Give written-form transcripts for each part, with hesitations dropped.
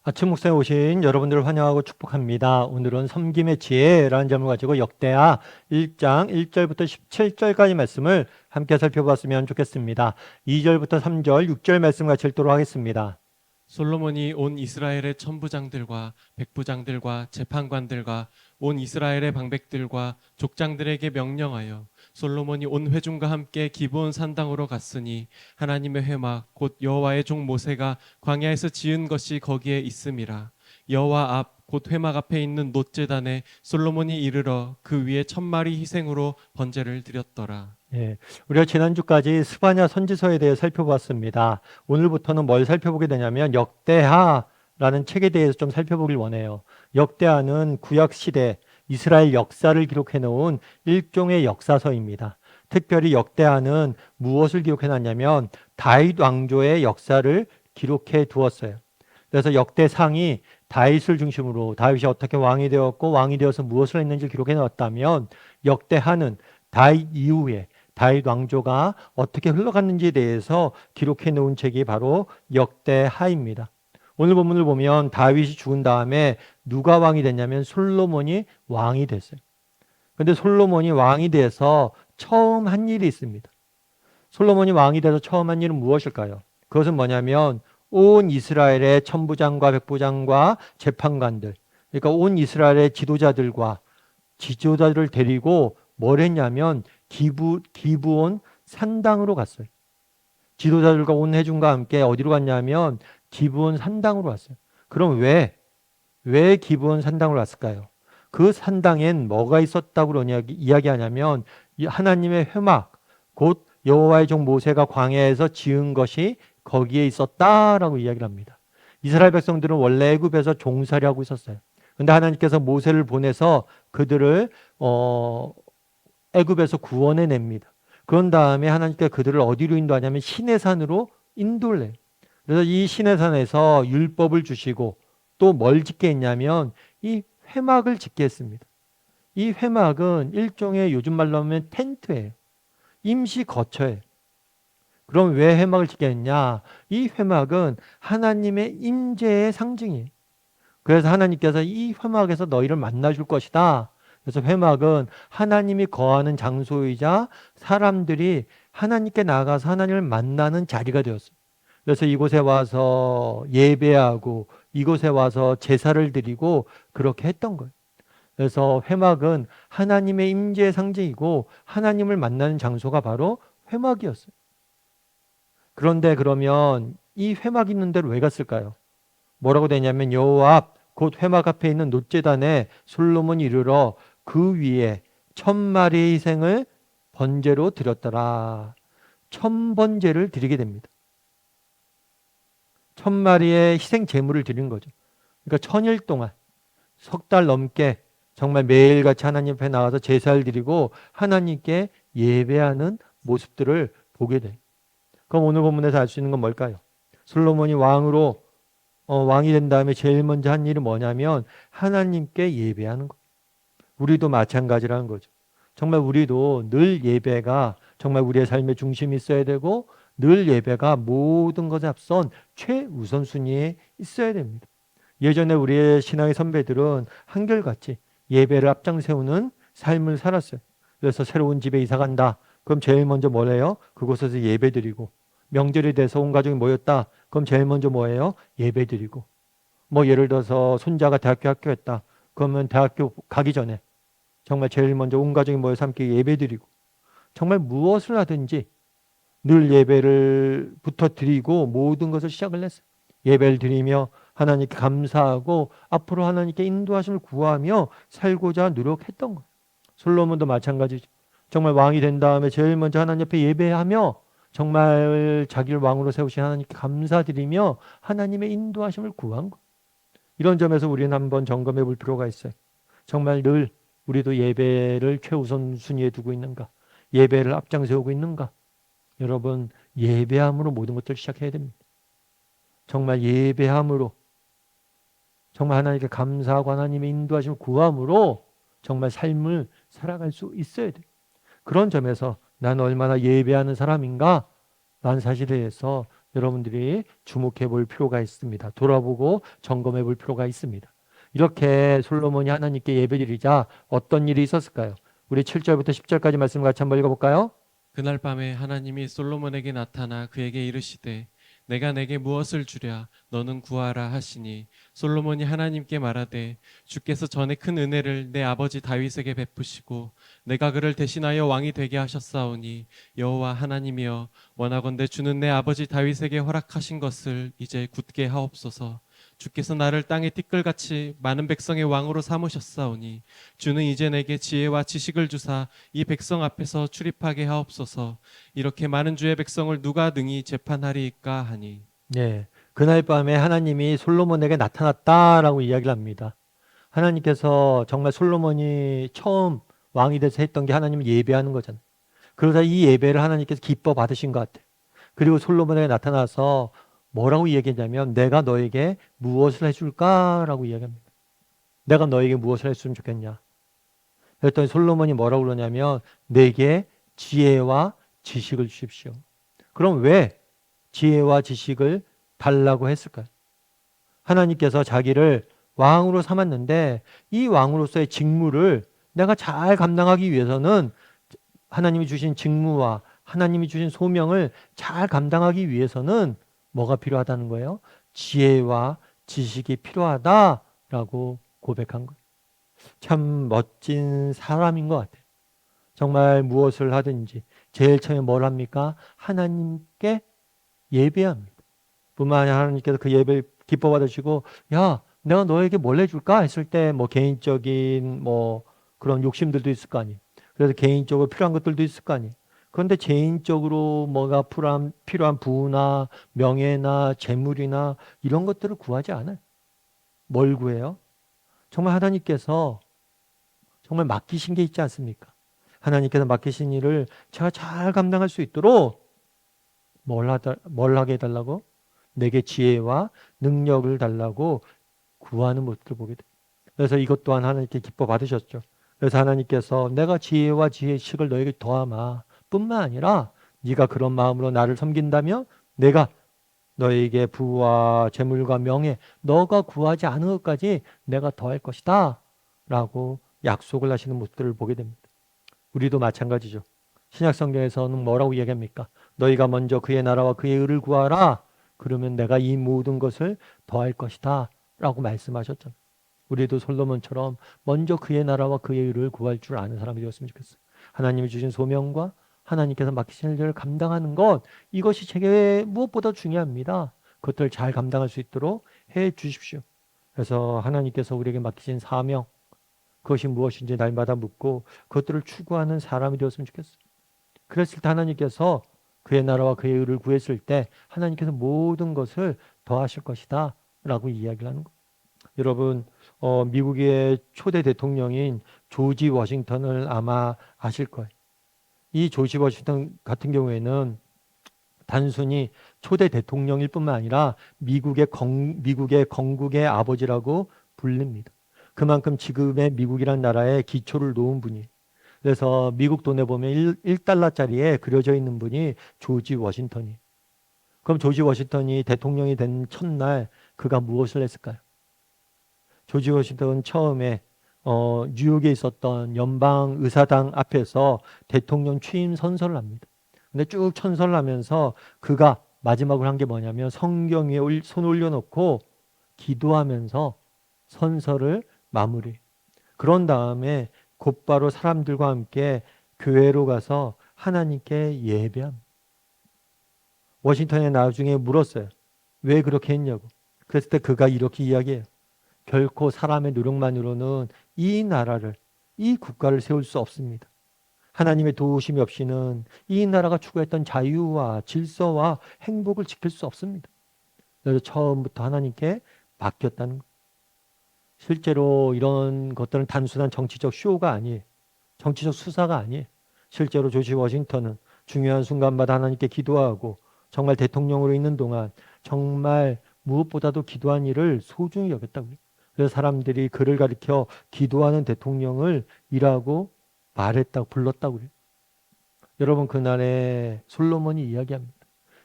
아침 묵상에 오신 여러분들을 환영하고 축복합니다. 오늘은 섬김의 지혜라는 점을 가지고 역대하 1장 1절부터 17절까지 말씀을 함께 살펴봤으면 좋겠습니다. 2절부터 3절, 6절 말씀 같이 읽도록 하겠습니다. 솔로몬이 온 이스라엘의 천부장들과 백부장들과 재판관들과 온 이스라엘의 방백들과 족장들에게 명령하여 솔로몬이 온 회중과 함께 기브온 산당으로 갔으니 하나님의 회막 곧 여호와의 종 모세가 광야에서 지은 것이 거기에 있음이라. 여호와 앞 곧 회막 앞에 있는 놋제단에 솔로몬이 이르러 그 위에 1000마리 희생으로 번제를 드렸더라. 예, 우리가 지난주까지 스바냐 선지서에 대해 살펴봤습니다. 오늘부터는 뭘 살펴보게 되냐면 역대하라는 책에 대해서 좀 살펴보길 원해요. 역대하는 구약시대 이스라엘 역사를 기록해 놓은 일종의 역사서입니다. 특별히 역대하는 무엇을 기록해 놨냐면 다윗 왕조의 역사를 기록해 두었어요. 그래서 역대상이 다윗을 중심으로 다윗이 어떻게 왕이 되었고 왕이 되어서 무엇을 했는지 기록해 놓았다면 역대하는 다윗 이후에 다윗 왕조가 어떻게 흘러갔는지에 대해서 기록해 놓은 책이 바로 역대하입니다. 오늘 본문을 보면 다윗이 죽은 다음에 누가 왕이 됐냐면 솔로몬이 왕이 됐어요. 근데 솔로몬이 왕이 돼서 처음 한 일이 있습니다. 솔로몬이 왕이 돼서 처음 한 일은 무엇일까요? 그것은 뭐냐면 온 이스라엘의 천부장과 백부장과 재판관들, 그러니까 온 이스라엘의 지도자들을 데리고 뭘 했냐면 기브온 산당으로 갔어요. 지도자들과 온 회중과 함께 어디로 갔냐면 기브온 산당으로 갔어요. 그럼 왜 기브온 산당으로 갔을까요? 그 산당엔 뭐가 있었다고 이야기하냐면 하나님의 회막, 곧 여호와의 종 모세가 광야에서 지은 것이 거기에 있었다라고 이야기를 합니다. 이스라엘 백성들은 원래 애굽에서 종살이 하고 있었어요. 근데 하나님께서 모세를 보내서 그들을 애굽에서 구원해 냅니다. 그런 다음에 하나님께 그들을 어디로 인도하냐면 시내산으로 인도를 해요. 그래서 이 시내산에서 율법을 주시고 또 뭘 짓게 했냐면 이 회막을 짓게 했습니다. 이 회막은 일종의 요즘 말로 하면 텐트예요. 임시 거처예요. 그럼 왜 회막을 짓게 했냐? 이 회막은 하나님의 임재의 상징이에요. 그래서 하나님께서 이 회막에서 너희를 만나줄 것이다. 그래서 회막은 하나님이 거하는 장소이자 사람들이 하나님께 나가서 하나님을 만나는 자리가 되었어요. 그래서 이곳에 와서 예배하고 이곳에 와서 제사를 드리고 그렇게 했던 거예요. 그래서 회막은 하나님의 임재의 상징이고 하나님을 만나는 장소가 바로 회막이었어요. 그런데 그러면 이 회막 있는 데로 왜 갔을까요? 뭐라고 되냐면 여호와 앞, 곧 회막 앞에 있는 놋제단에 솔로몬이 이르러 그 위에 1000마리의 희생을 번제로 드렸더라. 1000번제를 드리게 됩니다. 1000마리의 희생 제물을 드린 거죠. 그러니까 1000일 동안 석 달 넘게 정말 매일같이 하나님 앞에 나와서 제사를 드리고 하나님께 예배하는 모습들을 보게 돼요. 그럼 오늘 본문에서 알 수 있는 건 뭘까요? 솔로몬이 왕이 된 다음에 제일 먼저 한 일이 뭐냐면 하나님께 예배하는 거. 우리도 마찬가지라는 거죠. 정말 우리도 늘 예배가 정말 우리의 삶의 중심이 있어야 되고 늘 예배가 모든 것에 앞선 최우선순위에 있어야 됩니다. 예전에 우리의 신앙의 선배들은 한결같이 예배를 앞장 세우는 삶을 살았어요. 그래서 새로운 집에 이사 간다. 그럼 제일 먼저 뭘 해요? 그곳에서 예배 드리고 명절이 돼서 온 가족이 모였다. 그럼 제일 먼저 뭐예요? 예배 드리고 뭐 예를 들어서 손자가 대학교 합격했다. 그러면 대학교 가기 전에 정말 제일 먼저 온 가족이 모여서 함께 예배 드리고 정말 무엇을 하든지 늘 예배를부터 드리고 모든 것을 시작을 했어요. 예배를 드리며 하나님께 감사하고 앞으로 하나님께 인도하심을 구하며 살고자 노력했던 거예요. 솔로몬도 마찬가지죠. 정말 왕이 된 다음에 제일 먼저 하나님 앞에 예배하며 정말 자기를 왕으로 세우신 하나님께 감사드리며 하나님의 인도하심을 구한 거예요. 이런 점에서 우리는 한번 점검해 볼 필요가 있어요. 정말 늘 우리도 예배를 최우선 순위에 두고 있는가? 예배를 앞장 세우고 있는가? 여러분, 예배함으로 모든 것들을 시작해야 됩니다. 정말 예배함으로 정말 하나님께 감사하고 하나님의 인도하심을 구함으로 정말 삶을 살아갈 수 있어야 돼요. 그런 점에서 나는 얼마나 예배하는 사람인가? 라는 사실에 대해서 여러분들이 주목해 볼 필요가 있습니다. 돌아보고 점검해 볼 필요가 있습니다. 이렇게 솔로몬이 하나님께 예배드리자 어떤 일이 있었을까요? 우리 7절부터 10절까지 말씀을 같이 한번 읽어볼까요? 그날 밤에 하나님이 솔로몬에게 나타나 그에게 이르시되 내가 내게 무엇을 주랴 너는 구하라 하시니 솔로몬이 하나님께 말하되 주께서 전에 큰 은혜를 내 아버지 다윗에게 베푸시고 내가 그를 대신하여 왕이 되게 하셨사오니 여호와 하나님이여 원하건대 주는 내 아버지 다윗에게 허락하신 것을 이제 굳게 하옵소서. 주께서 나를 땅의 티끌같이 많은 백성의 왕으로 삼으셨사오니 주는 이제 내게 지혜와 지식을 주사 이 백성 앞에서 출입하게 하옵소서. 이렇게 많은 주의 백성을 누가 능히 재판하리이까 하니. 네, 그날 밤에 하나님이 솔로몬에게 나타났다라고 이야기를 합니다. 하나님께서 정말 솔로몬이 처음 왕이 돼서 했던 게 하나님을 예배하는 거잖아요. 그러다 이 예배를 하나님께서 기뻐 받으신 것 같아요. 그리고 솔로몬에게 나타나서 뭐라고 얘기했냐면 내가 너에게 무엇을 해줄까라고 이야기합니다. 내가 너에게 무엇을 했으면 좋겠냐. 그랬더니 솔로몬이 뭐라고 그러냐면 내게 지혜와 지식을 주십시오. 그럼 왜 지혜와 지식을 달라고 했을까요? 하나님께서 자기를 왕으로 삼았는데 이 왕으로서의 직무를 내가 잘 감당하기 위해서는 하나님이 주신 직무와 하나님이 주신 소명을 잘 감당하기 위해서는 뭐가 필요하다는 거예요? 지혜와 지식이 필요하다라고 고백한 거예요. 참 멋진 사람인 것 같아요. 정말 무엇을 하든지 제일 처음에 뭘 합니까? 하나님께 예배합니다. 뿐만 아니라 하나님께서 그 예배를 기뻐 받으시고 야 내가 너에게 뭘 해줄까? 했을 때 뭐 개인적인 뭐 그런 욕심들도 있을 거 아니에요. 그래서 개인적으로 필요한 것들도 있을 거 아니에요. 그런데 개인적으로 뭐가 필요한 부나 명예나 재물이나 이런 것들을 구하지 않아요. 뭘 구해요? 정말 하나님께서 정말 맡기신 게 있지 않습니까? 하나님께서 맡기신 일을 제가 잘 감당할 수 있도록 뭘 하게 해달라고? 내게 지혜와 능력을 달라고 구하는 모습을 보게 돼요. 그래서 이것 또한 하나님께 기뻐 받으셨죠. 그래서 하나님께서 내가 지혜와 지식을 너에게 더하마 뿐만 아니라 네가 그런 마음으로 나를 섬긴다면 내가 너에게 부와 재물과 명예 너가 구하지 않은 것까지 내가 더할 것이다 라고 약속을 하시는 모습들을 보게 됩니다. 우리도 마찬가지죠. 신약 성경에서는 뭐라고 얘기합니까? 너희가 먼저 그의 나라와 그의 의를 구하라. 그러면 내가 이 모든 것을 더할 것이다 라고 말씀하셨잖아요. 우리도 솔로몬처럼 먼저 그의 나라와 그의 의를 구할 줄 아는 사람이 되었으면 좋겠어요. 하나님이 주신 소명과 하나님께서 맡기신 일을 감당하는 것, 이것이 제게 무엇보다 중요합니다. 그것들을 잘 감당할 수 있도록 해 주십시오. 그래서 하나님께서 우리에게 맡기신 사명, 그것이 무엇인지 날마다 묻고 그것들을 추구하는 사람이 되었으면 좋겠어요. 그랬을 때 하나님께서 그의 나라와 그의 의를 구했을 때 하나님께서 모든 것을 더하실 것이다 라고 이야기를 하는 거예요. 여러분 미국의 초대 대통령인 조지 워싱턴을 아마 아실 거예요. 이 조지 워싱턴 같은 경우에는 단순히 초대 대통령일 뿐만 아니라 미국의 건국의 아버지라고 불립니다. 그만큼 지금의 미국이라는 나라의 기초를 놓은 분이에요. 그래서 미국 돈에 보면 1달러짜리에 그려져 있는 분이 조지 워싱턴이에요. 그럼 조지 워싱턴이 대통령이 된 첫날 그가 무엇을 했을까요? 조지 워싱턴은 처음에 뉴욕에 있었던 연방의사당 앞에서 대통령 취임 선서를 합니다. 근데 쭉 천설을 하면서 그가 마지막으로 한 게 뭐냐면 성경 위에 손 올려놓고 기도하면서 선서를 마무리. 그런 다음에 곧바로 사람들과 함께 교회로 가서 하나님께 예배합니다. 워싱턴이 나중에 물었어요. 왜 그렇게 했냐고. 그랬을 때 그가 이렇게 이야기해요. 결코 사람의 노력만으로는 이 나라를, 이 국가를 세울 수 없습니다. 하나님의 도우심이 없이는 이 나라가 추구했던 자유와 질서와 행복을 지킬 수 없습니다. 그래서 처음부터 하나님께 맡겼다는 것. 실제로 이런 것들은 단순한 정치적 쇼가 아니에요. 정치적 수사가 아니에요. 실제로 조지 워싱턴은 중요한 순간마다 하나님께 기도하고 정말 대통령으로 있는 동안 정말 무엇보다도 기도한 일을 소중히 여겼다고 해요. 그래서 사람들이 그를 가리켜 기도하는 대통령을 이라고 말했다고 불렀다고 그래요. 여러분 그날에 솔로몬이 이야기합니다.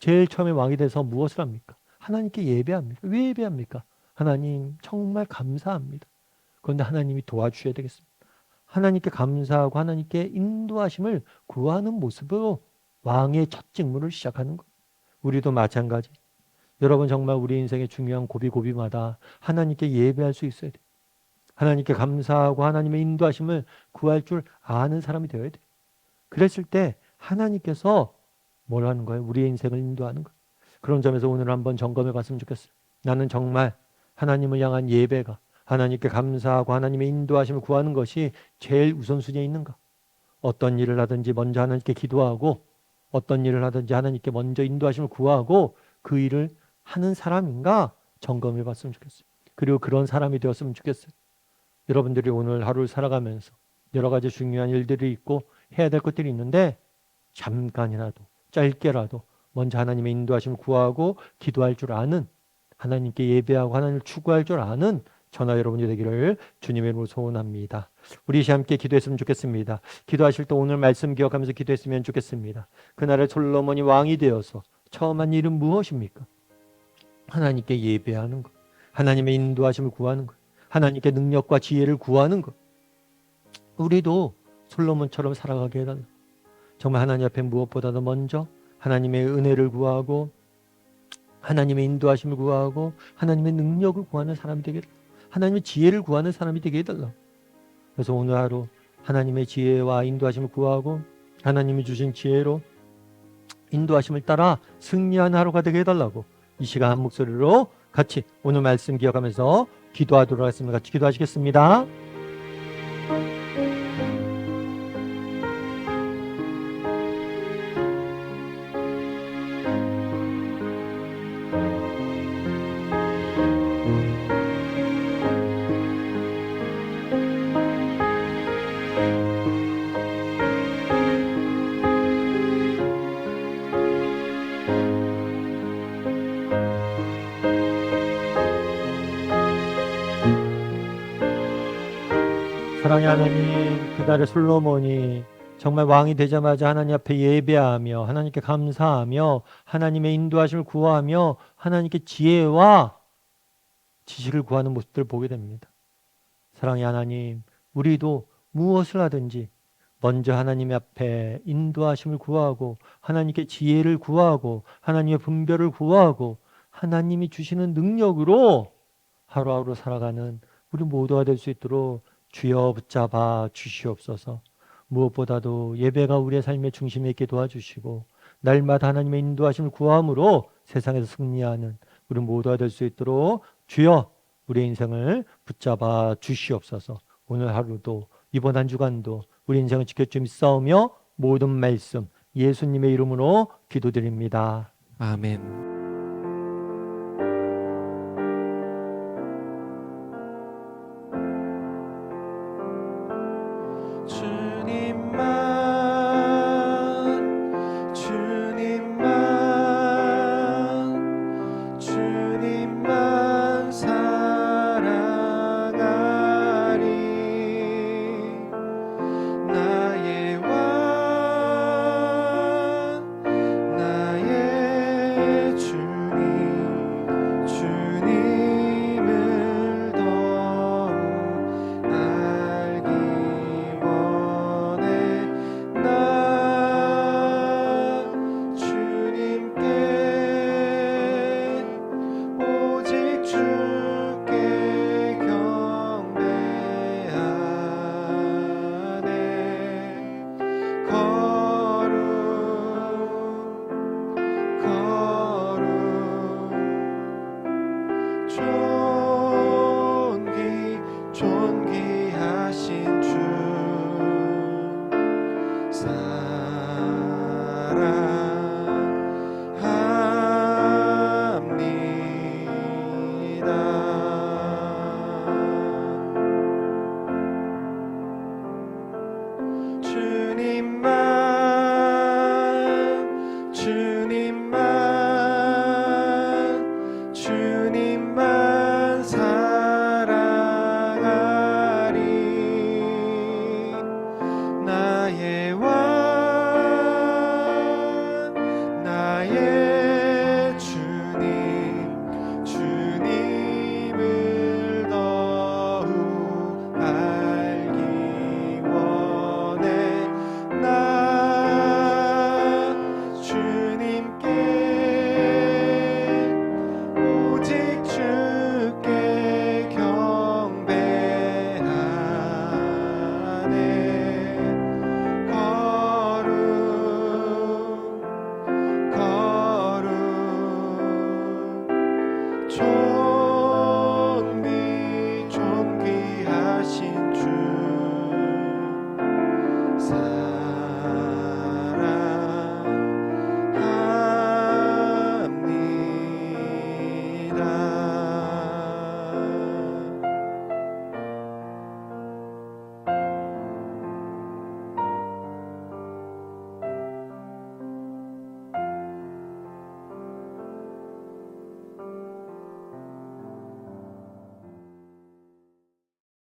제일 처음에 왕이 돼서 무엇을 합니까? 하나님께 예배합니다. 왜 예배합니까? 하나님 정말 감사합니다. 그런데 하나님이 도와주셔야 되겠습니다. 하나님께 감사하고 하나님께 인도하심을 구하는 모습으로 왕의 첫 직무를 시작하는 것. 우리도 마찬가지. 여러분 정말 우리 인생의 중요한 고비고비마다 하나님께 예배할 수 있어야 돼요. 하나님께 감사하고 하나님의 인도하심을 구할 줄 아는 사람이 되어야 돼요. 그랬을 때 하나님께서 뭘 하는 거예요? 우리의 인생을 인도하는 거예요. 그런 점에서 오늘 한번 점검해 봤으면 좋겠어요. 나는 정말 하나님을 향한 예배가, 하나님께 감사하고 하나님의 인도하심을 구하는 것이 제일 우선순위에 있는가? 어떤 일을 하든지 먼저 하나님께 기도하고, 어떤 일을 하든지 하나님께 먼저 인도하심을 구하고 그 일을 하는 사람인가 점검해 봤으면 좋겠어요. 그리고 그런 사람이 되었으면 좋겠어요. 여러분들이 오늘 하루를 살아가면서 여러 가지 중요한 일들이 있고 해야 될 것들이 있는데 잠깐이라도 짧게라도 먼저 하나님의 인도하심을 구하고 기도할 줄 아는, 하나님께 예배하고 하나님을 추구할 줄 아는 저나 여러분이 되기를 주님의 이름으로 소원합니다. 우리 함께 기도했으면 좋겠습니다. 기도하실 때 오늘 말씀 기억하면서 기도했으면 좋겠습니다. 그날에 솔로몬이 왕이 되어서 처음 한 일은 무엇입니까? 하나님께 예배하는 것, 하나님의 인도하심을 구하는 것, 하나님께 능력과 지혜를 구하는 것. 우리도 솔로몬처럼 살아가게 해달라. 정말 하나님 앞에 무엇보다도 먼저 하나님의 은혜를 구하고 하나님의 인도하심을 구하고 하나님의 능력을 구하는 사람이 되게 해달라. 하나님의 지혜를 구하는 사람이 되게 해달라. 그래서 오늘 하루 하나님의 지혜와 인도하심을 구하고 하나님이 주신 지혜로 인도하심을 따라 승리하는 하루가 되게 해달라고 이 시간 한 목소리로 같이 오늘 말씀 기억하면서 기도하도록 하겠습니다. 같이 기도하시겠습니다. 사랑의 하나님, 그날의 솔로몬이 정말 왕이 되자마자 하나님 앞에 예배하며 하나님께 감사하며 하나님의 인도하심을 구하며 하나님께 지혜와 지식을 구하는 모습들을 보게 됩니다. 사랑의 하나님, 우리도 무엇을 하든지 먼저 하나님 앞에 인도하심을 구하고 하나님께 지혜를 구하고 하나님의 분별을 구하고 하나님이 주시는 능력으로 하루하루 살아가는 우리 모두가 될 수 있도록 주여 붙잡아 주시옵소서. 무엇보다도 예배가 우리의 삶의 중심에 있게 도와주시고 날마다 하나님의 인도하심을 구함으로 세상에서 승리하는 우리 모두가 될 수 있도록 주여 우리의 인생을 붙잡아 주시옵소서. 오늘 하루도 이번 한 주간도 우리 인생을 지켜주시며 모든 말씀 예수님의 이름으로 기도드립니다. 아멘. 주